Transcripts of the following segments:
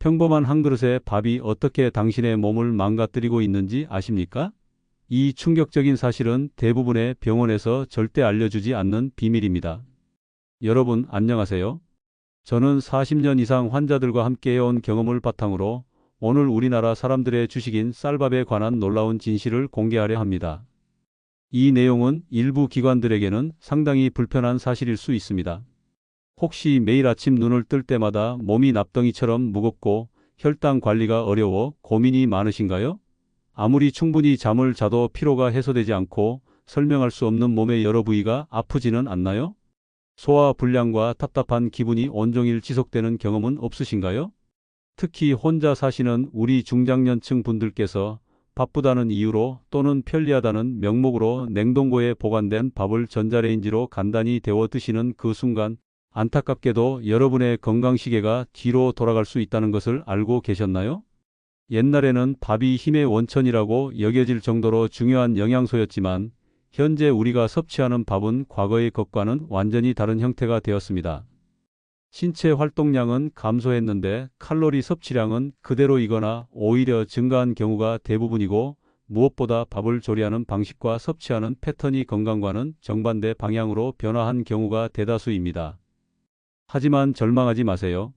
평범한 한 그릇의 밥이 어떻게 당신의 몸을 망가뜨리고 있는지 아십니까? 이 충격적인 사실은 대부분의 병원에서 절대 알려주지 않는 비밀입니다. 여러분, 안녕하세요. 저는 40년 이상 환자들과 함께 해온 경험을 바탕으로 오늘 우리나라 사람들의 주식인 쌀밥에 관한 놀라운 진실을 공개하려 합니다. 이 내용은 일부 기관들에게는 상당히 불편한 사실일 수 있습니다. 혹시 매일 아침 눈을 뜰 때마다 몸이 납덩이처럼 무겁고 혈당 관리가 어려워 고민이 많으신가요? 아무리 충분히 잠을 자도 피로가 해소되지 않고 설명할 수 없는 몸의 여러 부위가 아프지는 않나요? 소화 불량과 답답한 기분이 온종일 지속되는 경험은 없으신가요? 특히 혼자 사시는 우리 중장년층 분들께서 바쁘다는 이유로 또는 편리하다는 명목으로 냉동고에 보관된 밥을 전자레인지로 간단히 데워 드시는 그 순간 안타깝게도 여러분의 건강시계가 뒤로 돌아갈 수 있다는 것을 알고 계셨나요? 옛날에는 밥이 힘의 원천이라고 여겨질 정도로 중요한 영양소였지만 현재 우리가 섭취하는 밥은 과거의 것과는 완전히 다른 형태가 되었습니다. 신체 활동량은 감소했는데 칼로리 섭취량은 그대로이거나 오히려 증가한 경우가 대부분이고 무엇보다 밥을 조리하는 방식과 섭취하는 패턴이 건강과는 정반대 방향으로 변화한 경우가 대다수입니다. 하지만 절망하지 마세요.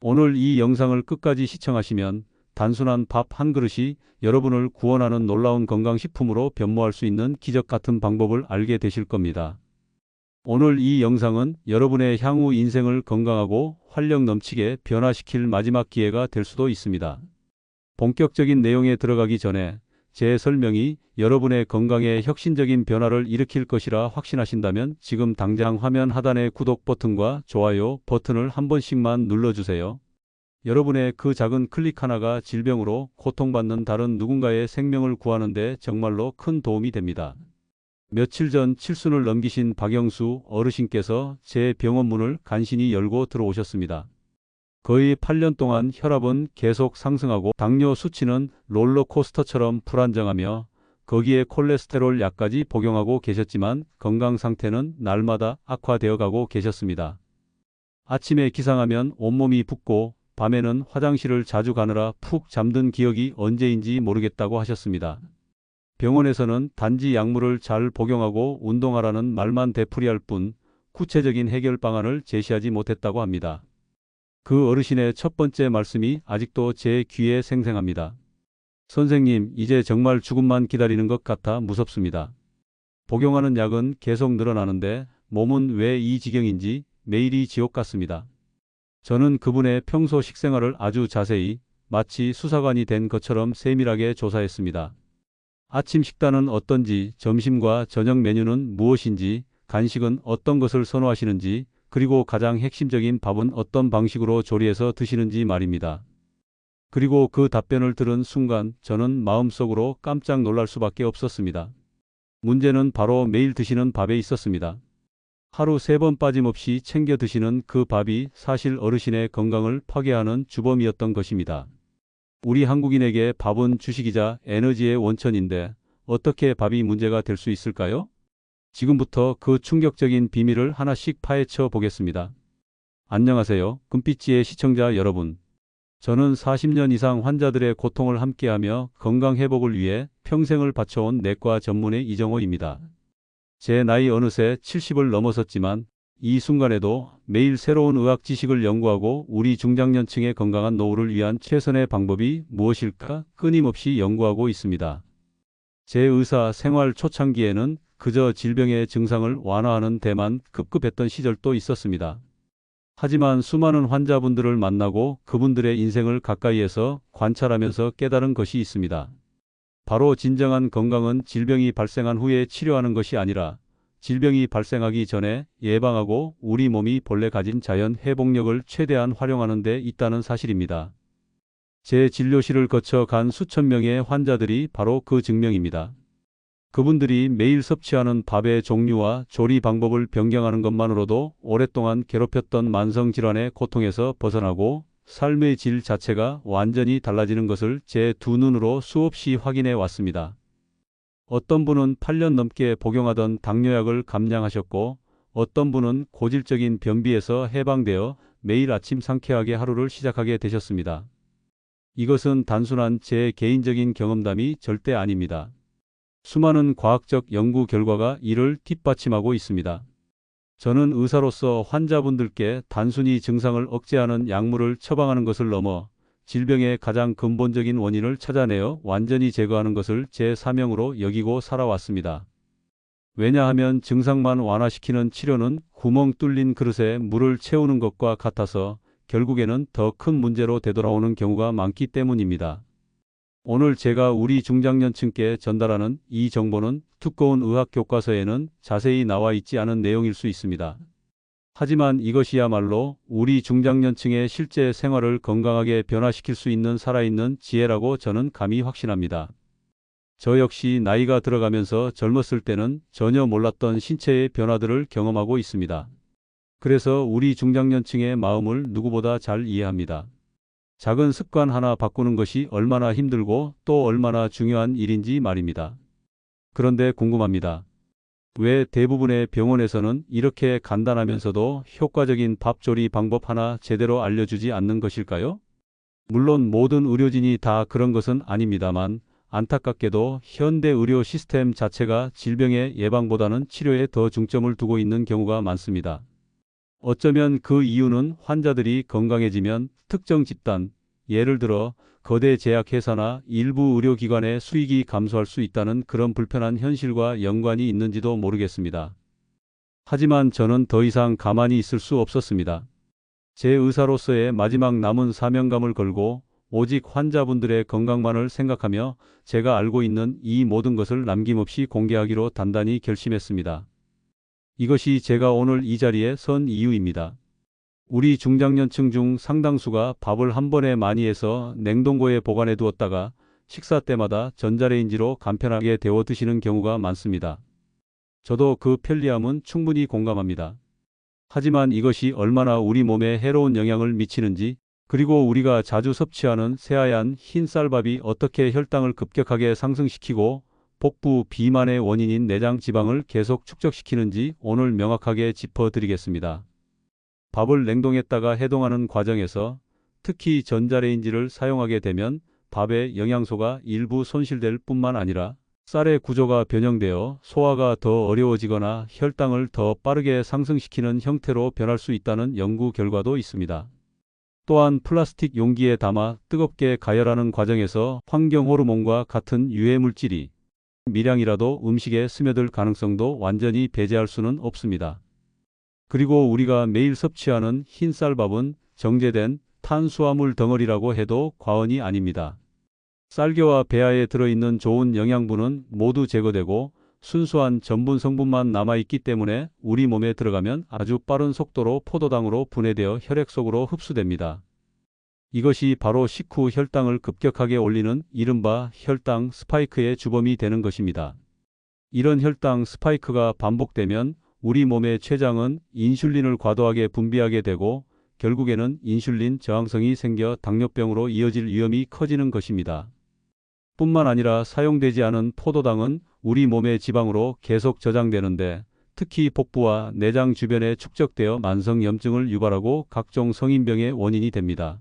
오늘 이 영상을 끝까지 시청하시면 단순한 밥 한 그릇이 여러분을 구원하는 놀라운 건강식품으로 변모할 수 있는 기적 같은 방법을 알게 되실 겁니다. 오늘 이 영상은 여러분의 향후 인생을 건강하고 활력 넘치게 변화시킬 마지막 기회가 될 수도 있습니다. 본격적인 내용에 들어가기 전에 제 설명이 여러분의 건강에 혁신적인 변화를 일으킬 것이라 확신하신다면 지금 당장 화면 하단의 구독 버튼과 좋아요 버튼을 한 번씩만 눌러주세요. 여러분의 그 작은 클릭 하나가 질병으로 고통받는 다른 누군가의 생명을 구하는 데 정말로 큰 도움이 됩니다. 며칠 전 칠순을 넘기신 박영수 어르신께서 제 병원 문을 간신히 열고 들어오셨습니다. 거의 8년 동안 혈압은 계속 상승하고 당뇨 수치는 롤러코스터처럼 불안정하며 거기에 콜레스테롤 약까지 복용하고 계셨지만 건강 상태는 날마다 악화되어 가고 계셨습니다. 아침에 기상하면 온몸이 붓고 밤에는 화장실을 자주 가느라 푹 잠든 기억이 언제인지 모르겠다고 하셨습니다. 병원에서는 단지 약물을 잘 복용하고 운동하라는 말만 되풀이할 뿐 구체적인 해결 방안을 제시하지 못했다고 합니다. 그 어르신의 첫 번째 말씀이 아직도 제 귀에 생생합니다. 선생님, 이제 정말 죽음만 기다리는 것 같아 무섭습니다. 복용하는 약은 계속 늘어나는데 몸은 왜 이 지경인지 매일이 지옥 같습니다. 저는 그분의 평소 식생활을 아주 자세히 마치 수사관이 된 것처럼 세밀하게 조사했습니다. 아침 식단은 어떤지, 점심과 저녁 메뉴는 무엇인지, 간식은 어떤 것을 선호하시는지, 그리고 가장 핵심적인 밥은 어떤 방식으로 조리해서 드시는지 말입니다. 그리고 그 답변을 들은 순간 저는 마음속으로 깜짝 놀랄 수밖에 없었습니다. 문제는 바로 매일 드시는 밥에 있었습니다. 하루 3번 빠짐없이 챙겨 드시는 그 밥이 사실 어르신의 건강을 파괴하는 주범이었던 것입니다. 우리 한국인에게 밥은 주식이자 에너지의 원천인데 어떻게 밥이 문제가 될 수 있을까요? 지금부터 그 충격적인 비밀을 하나씩 파헤쳐 보겠습니다. 안녕하세요, 금빛지의 시청자 여러분. 저는 40년 이상 환자들의 고통을 함께하며 건강 회복을 위해 평생을 바쳐온 내과 전문의 이정호입니다. 제 나이 어느새 70을 넘어섰지만 이 순간에도 매일 새로운 의학 지식을 연구하고 우리 중장년층의 건강한 노후를 위한 최선의 방법이 무엇일까 끊임없이 연구하고 있습니다. 제 의사 생활 초창기에는 그저 질병의 증상을 완화하는 데만 급급했던 시절도 있었습니다. 하지만 수많은 환자분들을 만나고 그분들의 인생을 가까이에서 관찰하면서 깨달은 것이 있습니다. 바로 진정한 건강은 질병이 발생한 후에 치료하는 것이 아니라 질병이 발생하기 전에 예방하고 우리 몸이 본래 가진 자연 회복력을 최대한 활용하는 데 있다는 사실입니다. 제 진료실을 거쳐 간 수천 명의 환자들이 바로 그 증명입니다. 그분들이 매일 섭취하는 밥의 종류와 조리 방법을 변경하는 것만으로도 오랫동안 괴롭혔던 만성질환의 고통에서 벗어나고 삶의 질 자체가 완전히 달라지는 것을 제 두 눈으로 수없이 확인해 왔습니다. 어떤 분은 8년 넘게 복용하던 당뇨약을 감량하셨고 어떤 분은 고질적인 변비에서 해방되어 매일 아침 상쾌하게 하루를 시작하게 되셨습니다. 이것은 단순한 제 개인적인 경험담이 절대 아닙니다. 수많은 과학적 연구 결과가 이를 뒷받침하고 있습니다. 저는 의사로서 환자분들께 단순히 증상을 억제하는 약물을 처방하는 것을 넘어 질병의 가장 근본적인 원인을 찾아내어 완전히 제거하는 것을 제 사명으로 여기고 살아왔습니다. 왜냐하면 증상만 완화시키는 치료는 구멍 뚫린 그릇에 물을 채우는 것과 같아서 결국에는 더 큰 문제로 되돌아오는 경우가 많기 때문입니다. 오늘 제가 우리 중장년층께 전달하는 이 정보는 두꺼운 의학 교과서에는 자세히 나와 있지 않은 내용일 수 있습니다. 하지만 이것이야말로 우리 중장년층의 실제 생활을 건강하게 변화시킬 수 있는 살아있는 지혜라고 저는 감히 확신합니다. 저 역시 나이가 들어가면서 젊었을 때는 전혀 몰랐던 신체의 변화들을 경험하고 있습니다. 그래서 우리 중장년층의 마음을 누구보다 잘 이해합니다. 작은 습관 하나 바꾸는 것이 얼마나 힘들고 또 얼마나 중요한 일인지 말입니다. 그런데 궁금합니다. 왜 대부분의 병원에서는 이렇게 간단하면서도 효과적인 밥조리 방법 하나 제대로 알려주지 않는 것일까요? 물론 모든 의료진이 다 그런 것은 아닙니다만 안타깝게도 현대 의료 시스템 자체가 질병의 예방보다는 치료에 더 중점을 두고 있는 경우가 많습니다. 어쩌면 그 이유는 환자들이 건강해지면 특정 집단, 예를 들어 거대 제약회사나 일부 의료기관의 수익이 감소할 수 있다는 그런 불편한 현실과 연관이 있는지도 모르겠습니다. 하지만 저는 더 이상 가만히 있을 수 없었습니다. 제 의사로서의 마지막 남은 사명감을 걸고 오직 환자분들의 건강만을 생각하며 제가 알고 있는 이 모든 것을 남김없이 공개하기로 단단히 결심했습니다. 이것이 제가 오늘 이 자리에 선 이유입니다. 우리 중장년층 중 상당수가 밥을 한 번에 많이 해서 냉동고에 보관해 두었다가 식사 때마다 전자레인지로 간편하게 데워 드시는 경우가 많습니다. 저도 그 편리함은 충분히 공감합니다. 하지만 이것이 얼마나 우리 몸에 해로운 영향을 미치는지, 그리고 우리가 자주 섭취하는 새하얀 흰 쌀밥이 어떻게 혈당을 급격하게 상승시키고 복부 비만의 원인인 내장 지방을 계속 축적시키는지 오늘 명확하게 짚어드리겠습니다. 밥을 냉동했다가 해동하는 과정에서 특히 전자레인지를 사용하게 되면 밥의 영양소가 일부 손실될 뿐만 아니라 쌀의 구조가 변형되어 소화가 더 어려워지거나 혈당을 더 빠르게 상승시키는 형태로 변할 수 있다는 연구 결과도 있습니다. 또한 플라스틱 용기에 담아 뜨겁게 가열하는 과정에서 환경 호르몬과 같은 유해 물질이 미량이라도 음식에 스며들 가능성도 완전히 배제할 수는 없습니다. 그리고 우리가 매일 섭취하는 흰 쌀밥은 정제된 탄수화물 덩어리라고 해도 과언이 아닙니다. 쌀겨와 배아에 들어있는 좋은 영양분은 모두 제거되고 순수한 전분 성분만 남아있기 때문에 우리 몸에 들어가면 아주 빠른 속도로 포도당으로 분해되어 혈액 속으로 흡수됩니다. 이것이 바로 식후 혈당을 급격하게 올리는 이른바 혈당 스파이크의 주범이 되는 것입니다. 이런 혈당 스파이크가 반복되면 우리 몸의 췌장은 인슐린을 과도하게 분비하게 되고 결국에는 인슐린 저항성이 생겨 당뇨병으로 이어질 위험이 커지는 것입니다. 뿐만 아니라 사용되지 않은 포도당은 우리 몸의 지방으로 계속 저장되는데 특히 복부와 내장 주변에 축적되어 만성염증을 유발하고 각종 성인병의 원인이 됩니다.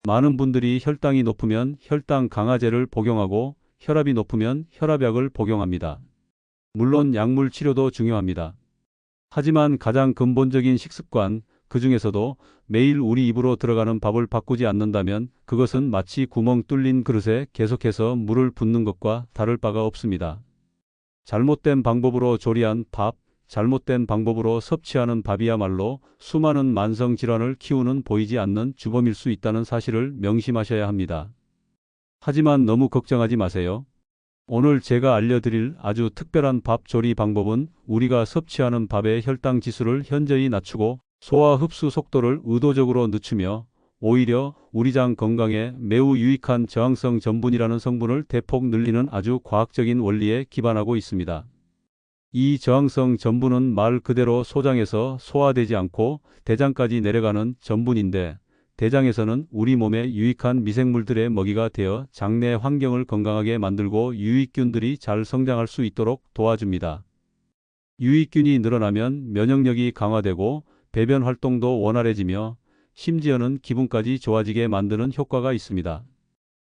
많은 분들이 혈당이 높으면 혈당 강화제를 복용하고 혈압이 높으면 혈압약을 복용합니다. 물론 약물 치료도 중요합니다. 하지만 가장 근본적인 식습관, 그 중에서도 매일 우리 입으로 들어가는 밥을 바꾸지 않는다면 그것은 마치 구멍 뚫린 그릇에 계속해서 물을 붓는 것과 다를 바가 없습니다. 잘못된 방법으로 조리한 밥, 잘못된 방법으로 섭취하는 밥이야말로 수많은 만성질환을 키우는 보이지 않는 주범일 수 있다는 사실을 명심하셔야 합니다. 하지만 너무 걱정하지 마세요. 오늘 제가 알려드릴 아주 특별한 밥 조리 방법은 우리가 섭취하는 밥의 혈당 지수를 현저히 낮추고 소화 흡수 속도를 의도적으로 늦추며 오히려 우리 장 건강에 매우 유익한 저항성 전분이라는 성분을 대폭 늘리는 아주 과학적인 원리에 기반하고 있습니다. 이 저항성 전분은 말 그대로 소장에서 소화되지 않고 대장까지 내려가는 전분인데 대장에서는 우리 몸에 유익한 미생물들의 먹이가 되어 장내 환경을 건강하게 만들고 유익균들이 잘 성장할 수 있도록 도와줍니다. 유익균이 늘어나면 면역력이 강화되고 배변 활동도 원활해지며 심지어는 기분까지 좋아지게 만드는 효과가 있습니다.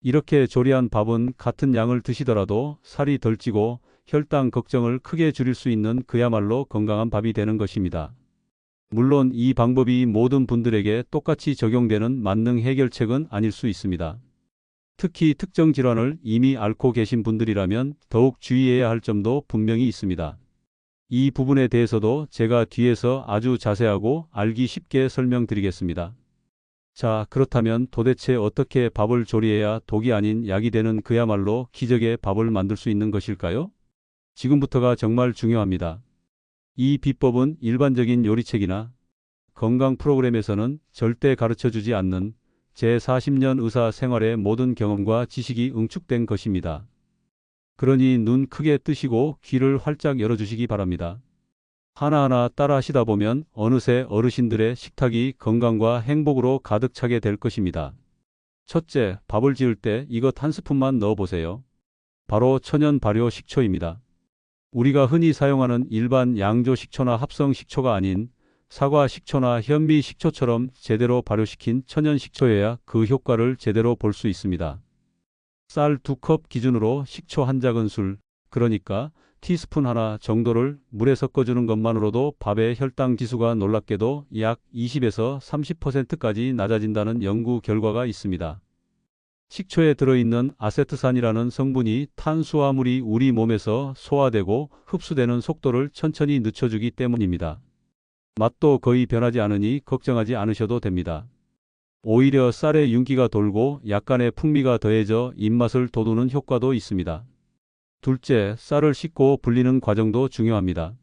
이렇게 조리한 밥은 같은 양을 드시더라도 살이 덜 찌고 혈당 걱정을 크게 줄일 수 있는 그야말로 건강한 밥이 되는 것입니다. 물론 이 방법이 모든 분들에게 똑같이 적용되는 만능 해결책은 아닐 수 있습니다. 특히 특정 질환을 이미 앓고 계신 분들이라면 더욱 주의해야 할 점도 분명히 있습니다. 이 부분에 대해서도 제가 뒤에서 아주 자세하고 알기 쉽게 설명드리겠습니다. 자, 그렇다면 도대체 어떻게 밥을 조리해야 독이 아닌 약이 되는 그야말로 기적의 밥을 만들 수 있는 것일까요? 지금부터가 정말 중요합니다. 이 비법은 일반적인 요리책이나 건강 프로그램에서는 절대 가르쳐주지 않는 제 40년 의사 생활의 모든 경험과 지식이 응축된 것입니다. 그러니 눈 크게 뜨시고 귀를 활짝 열어주시기 바랍니다. 하나하나 따라 하시다 보면 어느새 어르신들의 식탁이 건강과 행복으로 가득 차게 될 것입니다. 첫째, 밥을 지을 때 이것 한 스푼만 넣어보세요. 바로 천연 발효 식초입니다. 우리가 흔히 사용하는 일반 양조 식초나 합성 식초가 아닌 사과 식초나 현미 식초처럼 제대로 발효시킨 천연 식초여야 그 효과를 제대로 볼 수 있습니다. 쌀 2컵 기준으로 식초 한 작은술, 그러니까 티스푼 하나 정도를 물에 섞어주는 것만으로도 밥의 혈당 지수가 놀랍게도 약 20에서 30%까지 낮아진다는 연구 결과가 있습니다. 식초에 들어있는 아세트산이라는 성분이 탄수화물이 우리 몸에서 소화되고 흡수되는 속도를 천천히 늦춰주기 때문입니다. 맛도 거의 변하지 않으니 걱정하지 않으셔도 됩니다. 오히려 쌀에 윤기가 돌고 약간의 풍미가 더해져 입맛을 돋우는 효과도 있습니다. 둘째, 쌀을 씻고 불리는 과정도 중요합니다.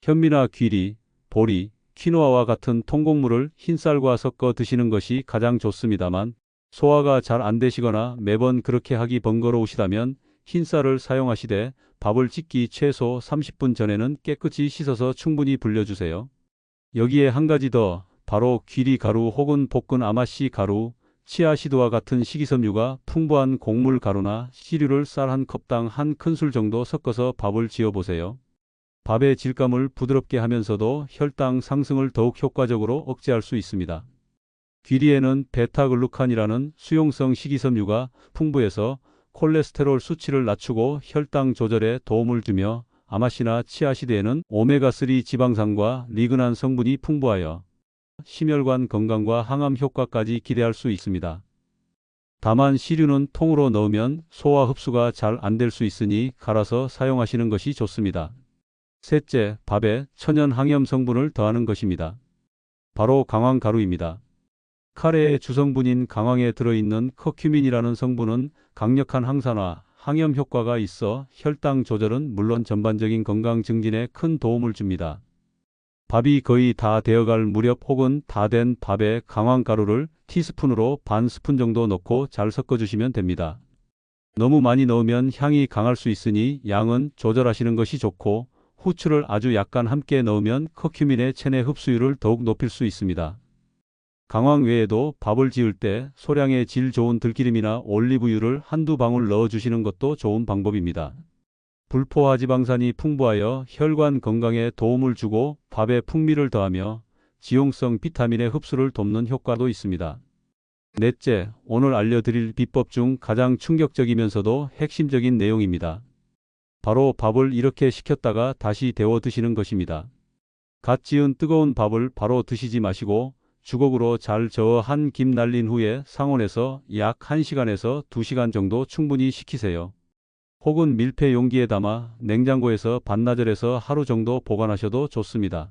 현미나 귀리, 보리, 키노아와 같은 통곡물을 흰쌀과 섞어 드시는 것이 가장 좋습니다만 소화가 잘 안 되시거나 매번 그렇게 하기 번거로우시다면 흰쌀을 사용하시되 밥을 짓기 최소 30분 전에는 깨끗이 씻어서 충분히 불려주세요. 여기에 한 가지 더, 바로 귀리 가루 혹은 볶은 아마씨 가루, 치아시드와 같은 식이섬유가 풍부한 곡물 가루나 시류를 쌀 한 컵당 한 큰술 정도 섞어서 밥을 지어보세요. 밥의 질감을 부드럽게 하면서도 혈당 상승을 더욱 효과적으로 억제할 수 있습니다. 귀리에는 베타글루칸이라는 수용성 식이섬유가 풍부해서 콜레스테롤 수치를 낮추고 혈당 조절에 도움을 주며 아마씨나 치아시드에는 오메가3 지방산과 리그난 성분이 풍부하여 심혈관 건강과 항암 효과까지 기대할 수 있습니다. 다만 시류는 통으로 넣으면 소화 흡수가 잘 안 될 수 있으니 갈아서 사용하시는 것이 좋습니다. 셋째, 밥에 천연 항염 성분을 더하는 것입니다. 바로 강황가루입니다. 카레의 주성분인 강황에 들어있는 커큐민이라는 성분은 강력한 항산화, 항염 효과가 있어 혈당 조절은 물론 전반적인 건강 증진에 큰 도움을 줍니다. 밥이 거의 다 되어갈 무렵 혹은 다 된 밥에 강황가루를 티스푼으로 반 스푼 정도 넣고 잘 섞어주시면 됩니다. 너무 많이 넣으면 향이 강할 수 있으니 양은 조절하시는 것이 좋고 후추를 아주 약간 함께 넣으면 커큐민의 체내 흡수율을 더욱 높일 수 있습니다. 강황 외에도 밥을 지을 때 소량의 질 좋은 들기름이나 올리브유를 한두 방울 넣어주시는 것도 좋은 방법입니다. 불포화 지방산이 풍부하여 혈관 건강에 도움을 주고 밥에 풍미를 더하며 지용성 비타민의 흡수를 돕는 효과도 있습니다. 넷째, 오늘 알려드릴 비법 중 가장 충격적이면서도 핵심적인 내용입니다. 바로 밥을 이렇게 식혔다가 다시 데워 드시는 것입니다. 갓 지은 뜨거운 밥을 바로 드시지 마시고 주걱으로 잘 저어 한 김 날린 후에 상온에서 약 1시간에서 2시간 정도 충분히 식히세요. 혹은 밀폐 용기에 담아 냉장고에서 반나절에서 하루 정도 보관하셔도 좋습니다.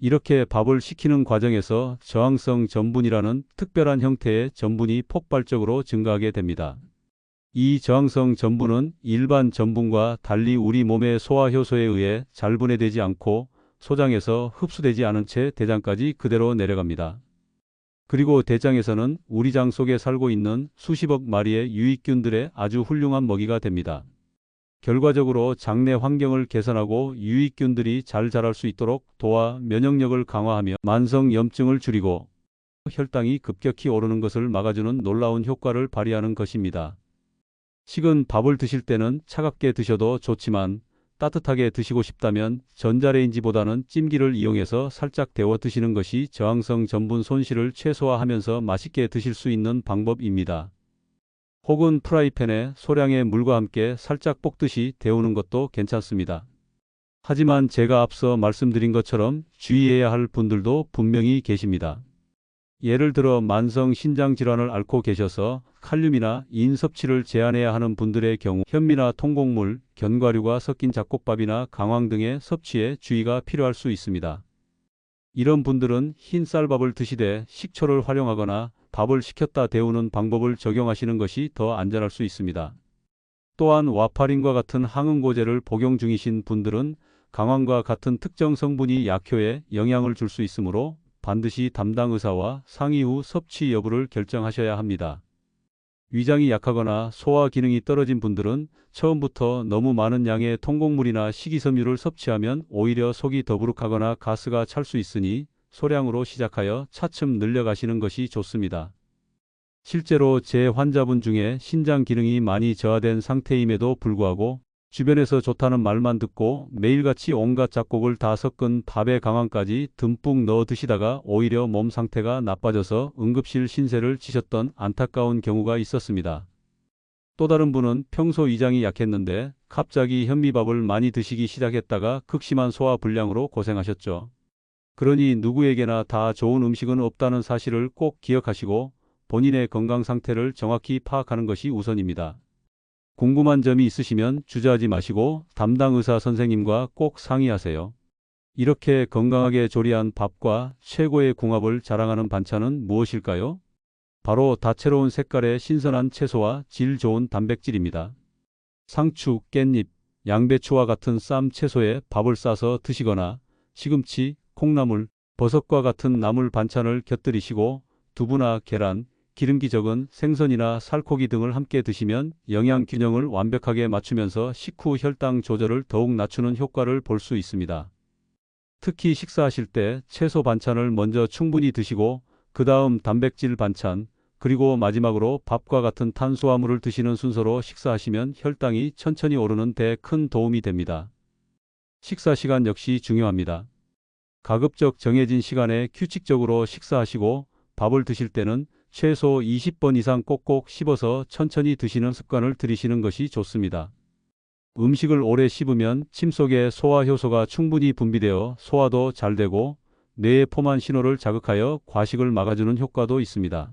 이렇게 밥을 식히는 과정에서 저항성 전분이라는 특별한 형태의 전분이 폭발적으로 증가하게 됩니다. 이 저항성 전분은 일반 전분과 달리 우리 몸의 소화효소에 의해 잘 분해되지 않고 소장에서 흡수되지 않은 채 대장까지 그대로 내려갑니다. 그리고 대장에서는 우리 장 속에 살고 있는 수십억 마리의 유익균들의 아주 훌륭한 먹이가 됩니다. 결과적으로 장내 환경을 개선하고 유익균들이 잘 자랄 수 있도록 도와 면역력을 강화하며 만성 염증을 줄이고 혈당이 급격히 오르는 것을 막아주는 놀라운 효과를 발휘하는 것입니다. 식은 밥을 드실 때는 차갑게 드셔도 좋지만 따뜻하게 드시고 싶다면 전자레인지보다는 찜기를 이용해서 살짝 데워 드시는 것이 저항성 전분 손실을 최소화하면서 맛있게 드실 수 있는 방법입니다. 혹은 프라이팬에 소량의 물과 함께 살짝 볶듯이 데우는 것도 괜찮습니다. 하지만 제가 앞서 말씀드린 것처럼 주의해야 할 분들도 분명히 계십니다. 예를 들어 만성 신장 질환을 앓고 계셔서 칼륨이나 인 섭취를 제한해야 하는 분들의 경우 현미나 통곡물, 견과류가 섞인 잡곡밥이나 강황 등의 섭취에 주의가 필요할 수 있습니다. 이런 분들은 흰 쌀밥을 드시되 식초를 활용하거나 밥을 식혔다 데우는 방법을 적용하시는 것이 더 안전할 수 있습니다. 또한 와파린과 같은 항응고제를 복용 중이신 분들은 강황과 같은 특정 성분이 약효에 영향을 줄 수 있으므로 반드시 담당 의사와 상의 후 섭취 여부를 결정하셔야 합니다. 위장이 약하거나 소화 기능이 떨어진 분들은 처음부터 너무 많은 양의 통곡물이나 식이섬유를 섭취하면 오히려 속이 더부룩하거나 가스가 찰 수 있으니 소량으로 시작하여 차츰 늘려가시는 것이 좋습니다. 실제로 제 환자분 중에 신장 기능이 많이 저하된 상태임에도 불구하고 주변에서 좋다는 말만 듣고 매일같이 온갖 잡곡을 다 섞은 밥에 강황까지 듬뿍 넣어 드시다가 오히려 몸 상태가 나빠져서 응급실 신세를 지셨던 안타까운 경우가 있었습니다. 또 다른 분은 평소 위장이 약했는데 갑자기 현미밥을 많이 드시기 시작했다가 극심한 소화 불량으로 고생하셨죠. 그러니 누구에게나 다 좋은 음식은 없다는 사실을 꼭 기억하시고 본인의 건강 상태를 정확히 파악하는 것이 우선입니다. 궁금한 점이 있으시면 주저하지 마시고 담당 의사 선생님과 꼭 상의하세요. 이렇게 건강하게 조리한 밥과 최고의 궁합을 자랑하는 반찬은 무엇일까요? 바로 다채로운 색깔의 신선한 채소와 질 좋은 단백질입니다. 상추, 깻잎, 양배추와 같은 쌈 채소에 밥을 싸서 드시거나 시금치, 콩나물, 버섯과 같은 나물 반찬을 곁들이시고 두부나 계란, 기름기 적은 생선이나 살코기 등을 함께 드시면 영양 균형을 완벽하게 맞추면서 식후 혈당 조절을 더욱 낮추는 효과를 볼 수 있습니다. 특히 식사하실 때 채소 반찬을 먼저 충분히 드시고 그 다음 단백질 반찬, 그리고 마지막으로 밥과 같은 탄수화물을 드시는 순서로 식사하시면 혈당이 천천히 오르는 데 큰 도움이 됩니다. 식사 시간 역시 중요합니다. 가급적 정해진 시간에 규칙적으로 식사하시고 밥을 드실 때는 최소 20번 이상 꼭꼭 씹어서 천천히 드시는 습관을 들이시는 것이 좋습니다. 음식을 오래 씹으면 침 속에 소화 효소가 충분히 분비되어 소화도 잘 되고 뇌의 포만 신호를 자극하여 과식을 막아주는 효과도 있습니다.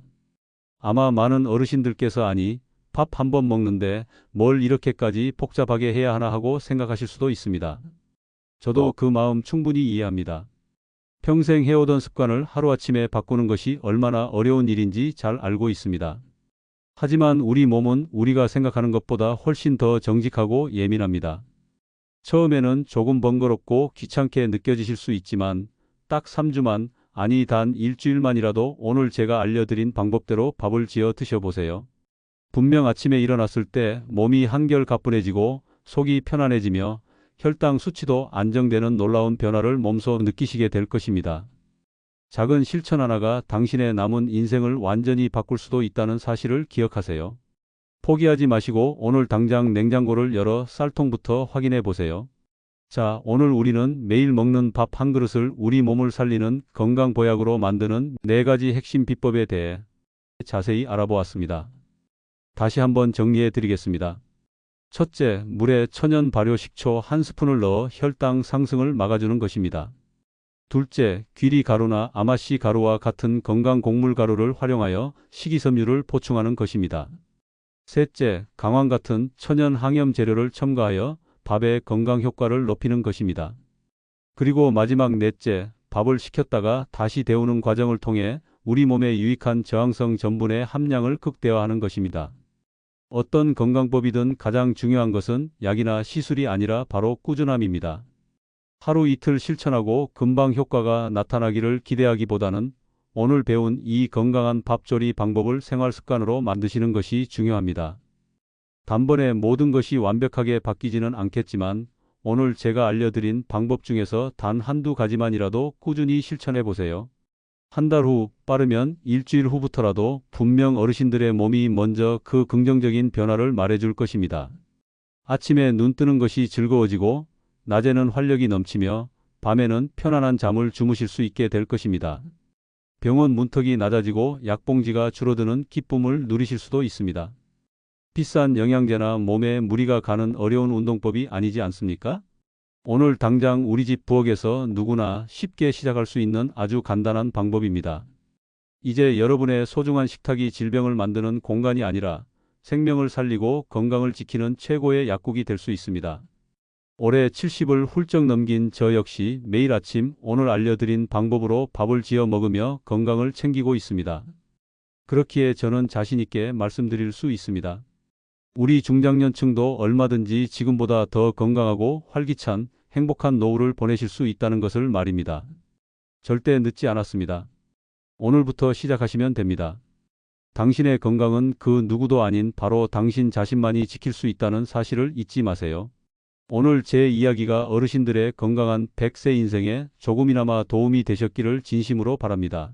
아마 많은 어르신들께서 아니, 밥 한 번 먹는데 뭘 이렇게까지 복잡하게 해야 하나 하고 생각하실 수도 있습니다. 저도 그 마음 충분히 이해합니다. 평생 해오던 습관을 하루아침에 바꾸는 것이 얼마나 어려운 일인지 잘 알고 있습니다. 하지만 우리 몸은 우리가 생각하는 것보다 훨씬 더 정직하고 예민합니다. 처음에는 조금 번거롭고 귀찮게 느껴지실 수 있지만 딱 3주만, 아니 단 일주일만이라도 오늘 제가 알려드린 방법대로 밥을 지어 드셔보세요. 분명 아침에 일어났을 때 몸이 한결 가뿐해지고 속이 편안해지며 혈당 수치도 안정되는 놀라운 변화를 몸소 느끼시게 될 것입니다. 작은 실천 하나가 당신의 남은 인생을 완전히 바꿀 수도 있다는 사실을 기억하세요. 포기하지 마시고 오늘 당장 냉장고를 열어 쌀통부터 확인해 보세요. 자, 오늘 우리는 매일 먹는 밥 한 그릇을 우리 몸을 살리는 건강 보약으로 만드는 4가지 핵심 비법에 대해 자세히 알아보았습니다. 다시 한번 정리해 드리겠습니다. 첫째, 물에 천연 발효 식초 1스푼을 넣어 혈당 상승을 막아주는 것입니다. 둘째, 귀리 가루나 아마씨 가루와 같은 건강 곡물 가루를 활용하여 식이섬유를 보충하는 것입니다. 셋째, 강황 같은 천연 항염 재료를 첨가하여 밥의 건강 효과를 높이는 것입니다. 그리고 마지막 넷째, 밥을 식혔다가 다시 데우는 과정을 통해 우리 몸에 유익한 저항성 전분의 함량을 극대화하는 것입니다. 어떤 건강법이든 가장 중요한 것은 약이나 시술이 아니라 바로 꾸준함입니다. 하루 이틀 실천하고 금방 효과가 나타나기를 기대하기보다는 오늘 배운 이 건강한 밥조리 방법을 생활 습관으로 만드시는 것이 중요합니다. 단번에 모든 것이 완벽하게 바뀌지는 않겠지만 오늘 제가 알려드린 방법 중에서 단 한두 가지만이라도 꾸준히 실천해 보세요. 한 달 후, 빠르면 일주일 후부터라도 분명 어르신들의 몸이 먼저 그 긍정적인 변화를 말해줄 것입니다. 아침에 눈 뜨는 것이 즐거워지고 낮에는 활력이 넘치며 밤에는 편안한 잠을 주무실 수 있게 될 것입니다. 병원 문턱이 낮아지고 약봉지가 줄어드는 기쁨을 누리실 수도 있습니다. 비싼 영양제나 몸에 무리가 가는 어려운 운동법이 아니지 않습니까? 오늘 당장 우리 집 부엌에서 누구나 쉽게 시작할 수 있는 아주 간단한 방법입니다. 이제 여러분의 소중한 식탁이 질병을 만드는 공간이 아니라 생명을 살리고 건강을 지키는 최고의 약국이 될 수 있습니다. 올해 70을 훌쩍 넘긴 저 역시 매일 아침 오늘 알려드린 방법으로 밥을 지어 먹으며 건강을 챙기고 있습니다. 그렇기에 저는 자신 있게 말씀드릴 수 있습니다. 우리 중장년층도 얼마든지 지금보다 더 건강하고 활기찬 행복한 노후를 보내실 수 있다는 것을 말입니다. 절대 늦지 않았습니다. 오늘부터 시작하시면 됩니다. 당신의 건강은 그 누구도 아닌 바로 당신 자신만이 지킬 수 있다는 사실을 잊지 마세요. 오늘 제 이야기가 어르신들의 건강한 100세 인생에 조금이나마 도움이 되셨기를 진심으로 바랍니다.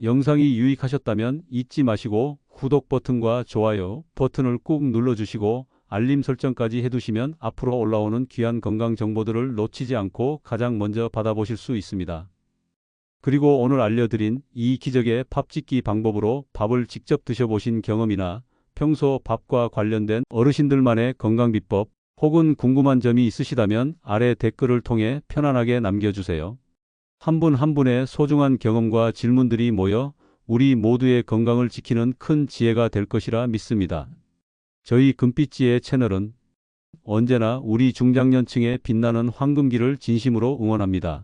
영상이 유익하셨다면 잊지 마시고 구독 버튼과 좋아요 버튼을 꾹 눌러주시고 알림 설정까지 해두시면 앞으로 올라오는 귀한 건강 정보들을 놓치지 않고 가장 먼저 받아보실 수 있습니다. 그리고 오늘 알려드린 이 기적의 밥 짓기 방법으로 밥을 직접 드셔보신 경험이나 평소 밥과 관련된 어르신들만의 건강 비법 혹은 궁금한 점이 있으시다면 아래 댓글을 통해 편안하게 남겨주세요. 한 분 한 분의 소중한 경험과 질문들이 모여 우리 모두의 건강을 지키는 큰 지혜가 될 것이라 믿습니다. 저희 금빛지혜 채널은 언제나 우리 중장년층의 빛나는 황금기를 진심으로 응원합니다.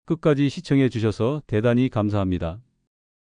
끝까지 시청해 주셔서 대단히 감사합니다.